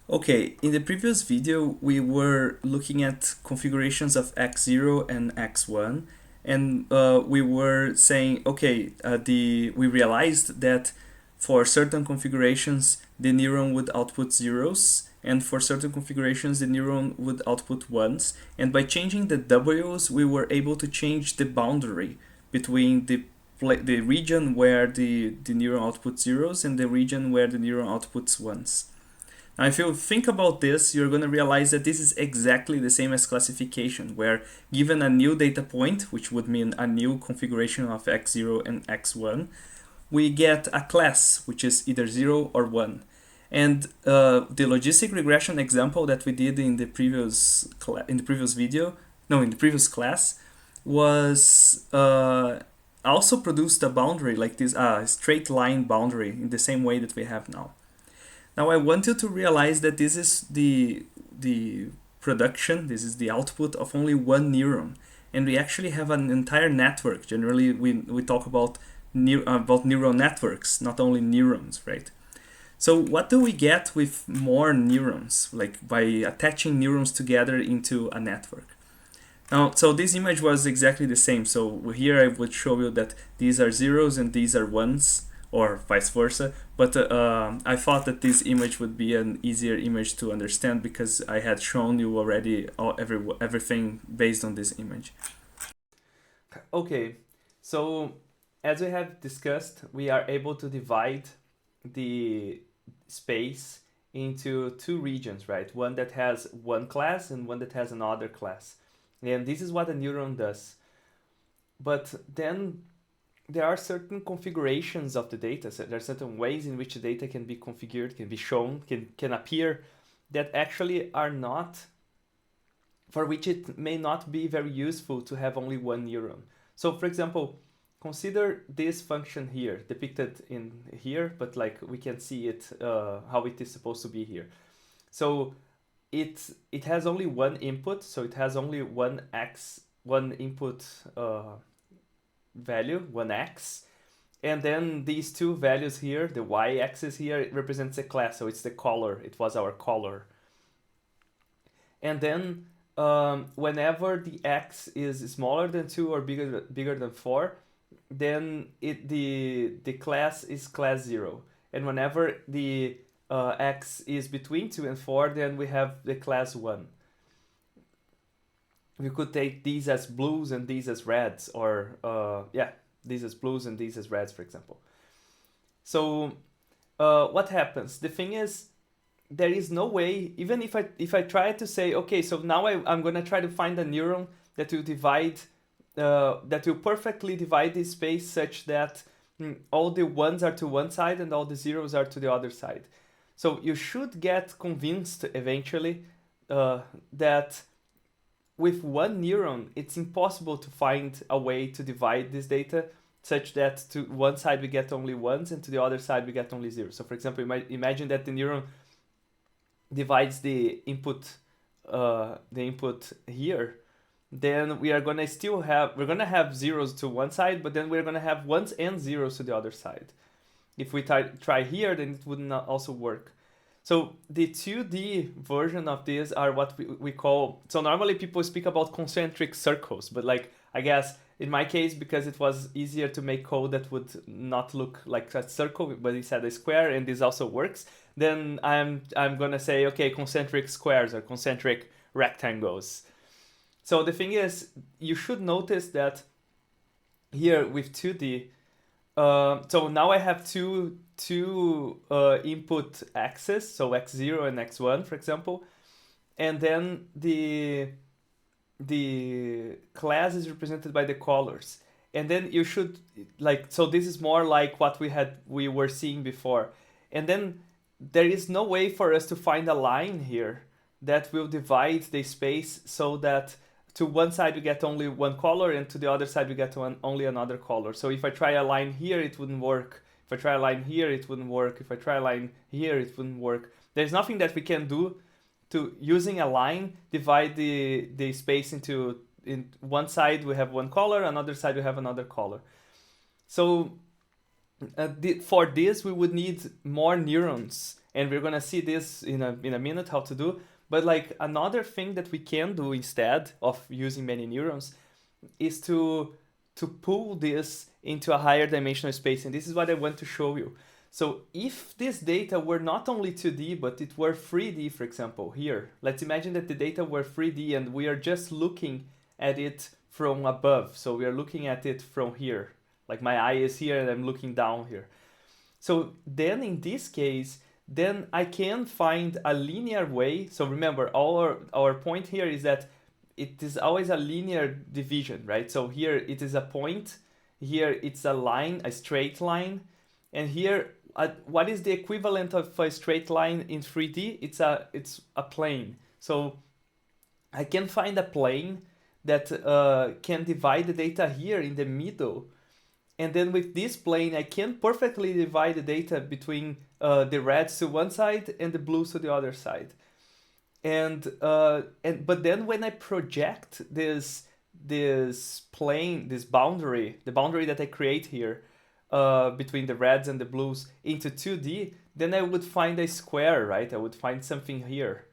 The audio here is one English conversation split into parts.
Okay, in the previous video, we were looking at configurations of x0 and x1, and we were saying, okay, we realized that for certain configurations, the neuron would output zeros, and for certain configurations, the neuron would output ones. And by changing the W's, we were able to change the boundary between the region where the neuron outputs zeros and the region where the neuron outputs ones. Now, if you think about this, you're going to realize that this is exactly the same as classification, where given a new data point, which would mean a new configuration of x0 and x1, we get a class, which is either 0 or 1. And the logistic regression example that we did in the previous class, was also produced a boundary like this, straight line boundary in the same way that we have now. Now I want you to realize that this is the production, this is the output of only one neuron. And we actually have an entire network. Generally, we talk about neural networks, not only neurons, right? So what do we get with more neurons, like by attaching neurons together into a network? Now, so this image was exactly the same. So here I would show you that these are zeros and these are ones, or vice versa. But I thought that this image would be an easier image to understand because I had shown you already everything based on this image. Okay, so as we have discussed, we are able to divide the space into two regions, right? One that has one class and one that has another class. And this is what a neuron does. But then there are certain configurations of the data. So there are certain ways in which the data can be configured, can be shown, can appear, that actually are not, for which it may not be very useful to have only one neuron. So for example, consider this function here, depicted in here, but like we can see it, how it is supposed to be here. So it has only one input, so it has only one input value, one x, and then these two values here, the y-axis here, it represents a class, so it's the color, it was our color. And then whenever the x is smaller than 2 or bigger than 4, then the class is class 0. And whenever the x is between 2 and 4, then we have the class 1. We could take these as blues and these as reds, or these as blues and these as reds, for example. So what happens? The thing is, there is no way, even if I try to say, okay, so now I'm gonna try to find a neuron that will divide, that will perfectly divide this space such that all the ones are to one side and all the zeros are to the other side. So you should get convinced eventually that with one neuron, it's impossible to find a way to divide this data such that to one side we get only ones and to the other side we get only zeros. So for example, you might imagine that the neuron divides the input here, then we are gonna have zeros to one side, but then we're gonna have ones and zeros to the other side. If we try here, then it would not also work. So the 2D version of this are what we call, so normally people speak about concentric circles, but like, I guess in my case, because it was easier to make code that would not look like a circle, but instead a square, and this also works, then I'm gonna say, okay, concentric squares or concentric rectangles. So the thing is, you should notice that here with 2D, so now I have two input axes, so x0 and x1, for example, and then the class is represented by the colors. And then you should, like, so this is more like what we were seeing before. And then there is no way for us to find a line here that will divide the space so that to one side we get only one color and to the other side we get only another color. So if I try a line here, it wouldn't work. If I try a line here, it wouldn't work. If I try a line here, it wouldn't work. There's nothing that we can do to, using a line, divide the space into, in one side we have one color, another side we have another color. So for this we would need more neurons, and we're gonna see this in a minute how to do. But like another thing that we can do instead of using many neurons is to pull this into a higher dimensional space, and this is what I want to show you. So if this data were not only 2D, but it were 3D, for example, here, let's imagine that the data were 3D and we are just looking at it from above. So we are looking at it from here, like my eye is here and I'm looking down here. So then in this case, then I can find a linear way. So remember, our point here is that it is always a linear division, right? So here it is a point, here it's a line, a straight line, and here what is the equivalent of a straight line in 3D? It's a plane. So I can find a plane that can divide the data here in the middle, and then with this plane I can perfectly divide the data between the reds to one side and the blues to the other side. But then when I project this plane, this boundary, the boundary that I create here between the reds and the blues into 2D, then I would find a square, right? I would find something here.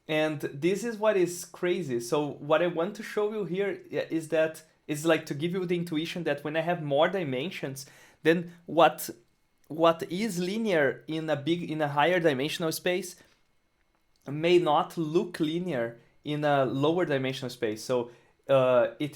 And this is what is crazy. So what I want to show you here is that it's like to give you the intuition that when I have more dimensions, then what is linear in a higher dimensional space may not look linear in a lower dimensional space. So it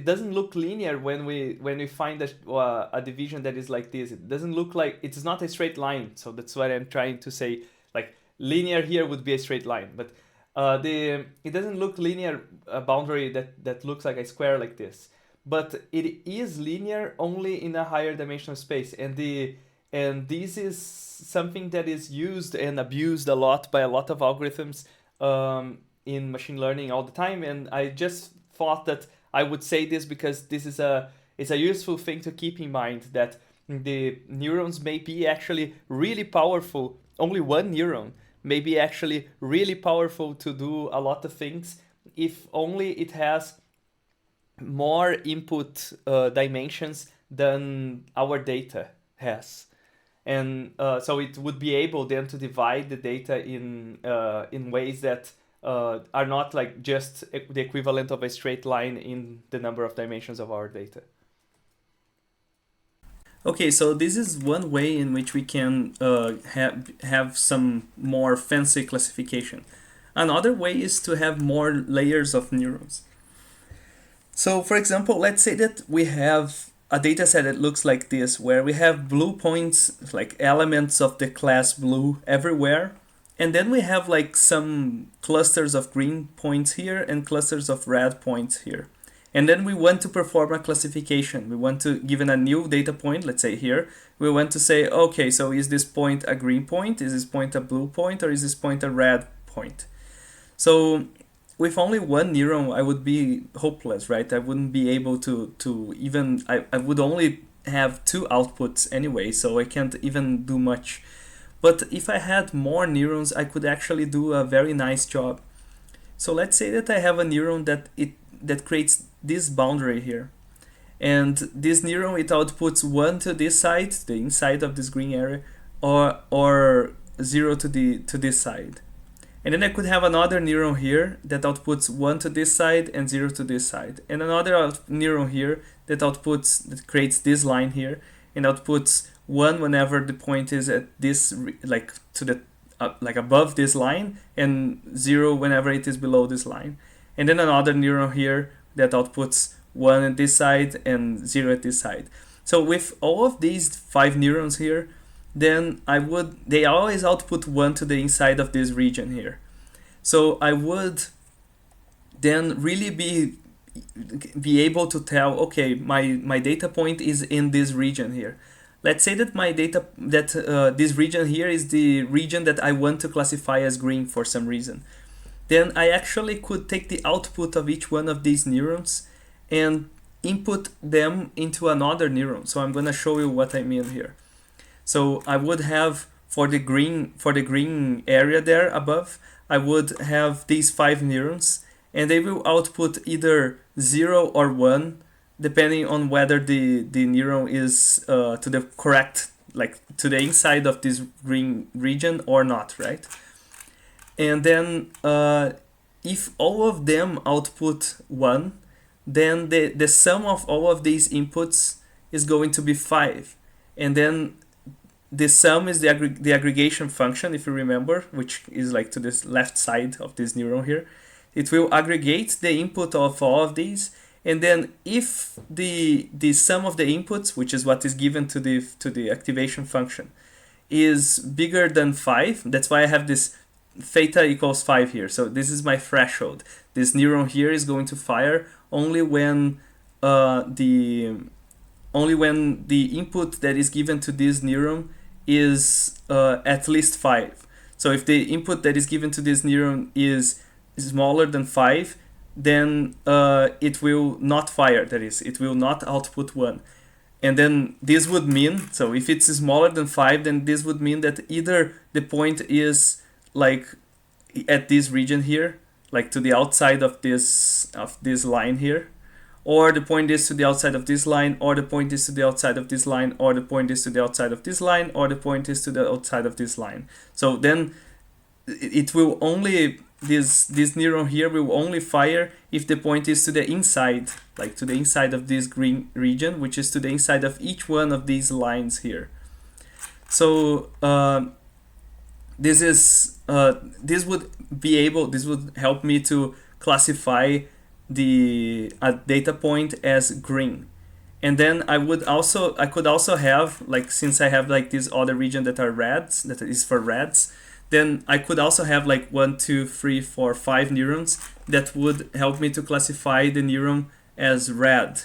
doesn't look linear when we find a division that is like this. It doesn't look like, it's not a straight line. So that's what I'm trying to say. Like linear here would be a straight line, but it doesn't look linear, a boundary that looks like a square like this. But it is linear only in a higher dimensional space, and this is something that is used and abused a lot by a lot of algorithms in machine learning all the time. And I just thought that I would say this because this is it's a useful thing to keep in mind, that the neurons may be actually really powerful. Only one neuron may be actually really powerful to do a lot of things if only it has more input dimensions than our data has. And so it would be able then to divide the data in ways that are not like just the equivalent of a straight line in the number of dimensions of our data. Okay, so this is one way in which we can have some more fancy classification. Another way is to have more layers of neurons. So for example, let's say that we have a data set that looks like this, where we have blue points, like elements of the class blue everywhere. And then we have like some clusters of green points here and clusters of red points here. And then we want to perform a classification. We want to, given a new data point, let's say here, we want to say, okay, so is this point a green point? Is this point a blue point? Or is this point a red point? So with only one neuron, I would be hopeless, right? I wouldn't be able to even, I would only have two outputs anyway, so I can't even do much. But if I had more neurons, I could actually do a very nice job. So let's say that I have a neuron that creates this boundary here. And this neuron, it outputs 1 to this side, the inside of this green area, or 0 to this side. And then I could have another neuron here that outputs 1 to this side and 0 to this side. And another neuron here that creates this line here and outputs 1 whenever the point is at this, like to the like above this line, and 0 whenever it is below this line. And then another neuron here that outputs 1 at this side and 0 at this side. So with all of these 5 neurons here, then they always output 1 to the inside of this region here. So I would then really be able to tell, okay, my data point is in this region here. Let's say that this region here is the region that I want to classify as green for some reason. Then I actually could take the output of each one of these neurons and input them into another neuron. So I'm going to show you what I mean here. So I would have for the green area there above, I would have these 5 neurons, and they will output either 0 or 1, depending on whether the neuron is to the correct like to the inside of this green region or not, right? And then if all of them output 1, then the sum of all of these inputs is going to be 5. And then the sum is the aggregation function, if you remember, which is like to this left side of this neuron here. It will aggregate the input of all of these, and then if the sum of the inputs, which is what is given to the activation function, is bigger than 5, that's why I have this theta equals 5 here. So this is my threshold. This neuron here is going to fire only when the input that is given to this neuron is at least 5. So if the input that is given to this neuron is smaller than 5, then it will not fire. That is, it will not output 1. And then this would mean, so if it's smaller than 5, then this would mean that either the point is like at this region here, like to the outside of this line here, or the point is to the outside of this line, or the point is to the outside of this line, or the point is to the outside of this line, or the point is to the outside of this line. So then it will only, this neuron here will only fire if the point is to the inside, like to the inside of this green region, which is to the inside of each one of these lines here. So this would help me to classify the data point as green. And then I could also have, like, since I have like this other region that are reds, that is for reds, then I could also have like 1, 2, 3, 4, 5 neurons that would help me to classify the neuron as red.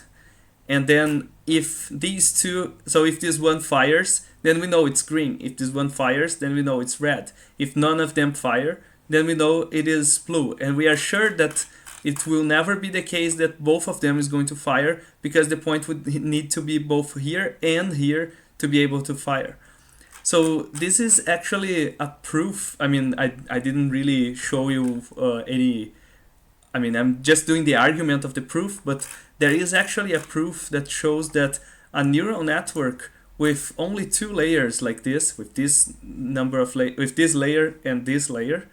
And then if these two, so if this one fires, then we know it's green. If this one fires, then we know it's red. If none of them fire, then we know it is blue. And we are sure that it will never be the case that both of them is going to fire, because the point would need to be both here and here to be able to fire. So this is actually a proof. I mean, I didn't really show you any, I mean, I'm just doing the argument of the proof, but there is actually a proof that shows that a neural network with only 2 layers like this, with this number of with this layer and this layer,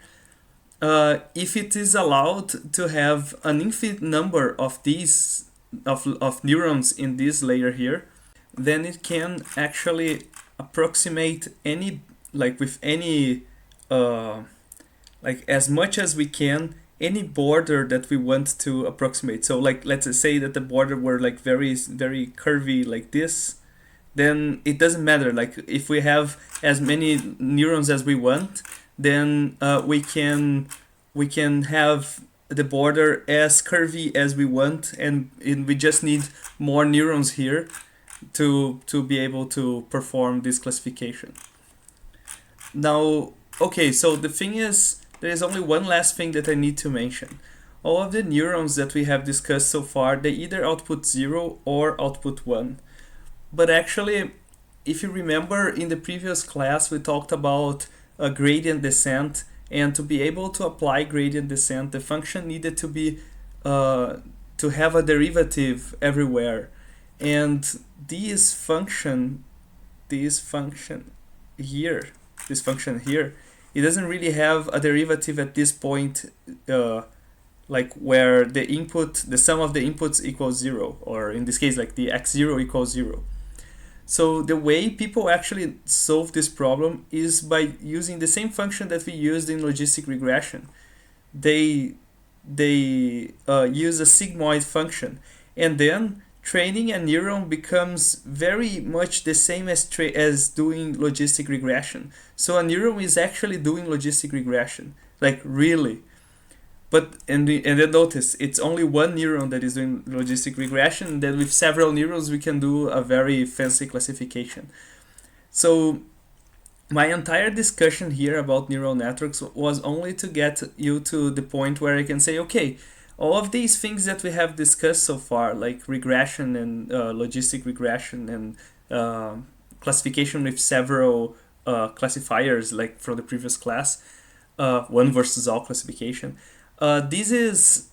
if it is allowed to have an infinite number of these of neurons in this layer here, then it can actually approximate any, like with any like as much as we can, any border that we want to approximate. So like, let's say that the border were like very curvy like this, then it doesn't matter. Like if we have as many neurons as we want, then we can have the border as curvy as we want, and we just need more neurons here to be able to perform this classification. Now, okay, so the thing is, there is only one last thing that I need to mention. All of the neurons that we have discussed so far, they either output 0 or output 1. But actually, if you remember in the previous class, we talked about a gradient descent, and to be able to apply gradient descent, the function needed to be to have a derivative everywhere. And this function here, it doesn't really have a derivative at this point, like where the sum of the inputs equals 0, or in this case, like the x0 equals 0. So the way people actually solve this problem is by using the same function that we used in logistic regression. They use a sigmoid function, and then training a neuron becomes very much the same as doing logistic regression. So a neuron is actually doing logistic regression, like really. But and then notice, it's only one neuron that is doing logistic regression, and then with several neurons we can do a very fancy classification. So my entire discussion here about neural networks was only to get you to the point where I can say, okay, all of these things that we have discussed so far, like regression and logistic regression and classification with several classifiers, like from the previous class, one versus all classification. This is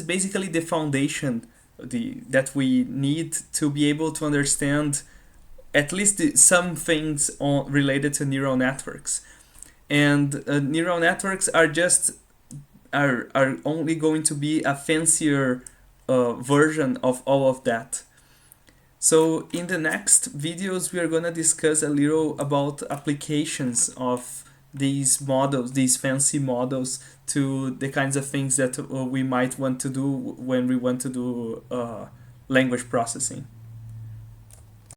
basically the foundation that we need to be able to understand at least some things related to neural networks. And neural networks are just are only going to be a fancier version of all of that. So in the next videos, we are going to discuss a little about applications of these models, these fancy models, to the kinds of things that we might want to do when we want to do language processing.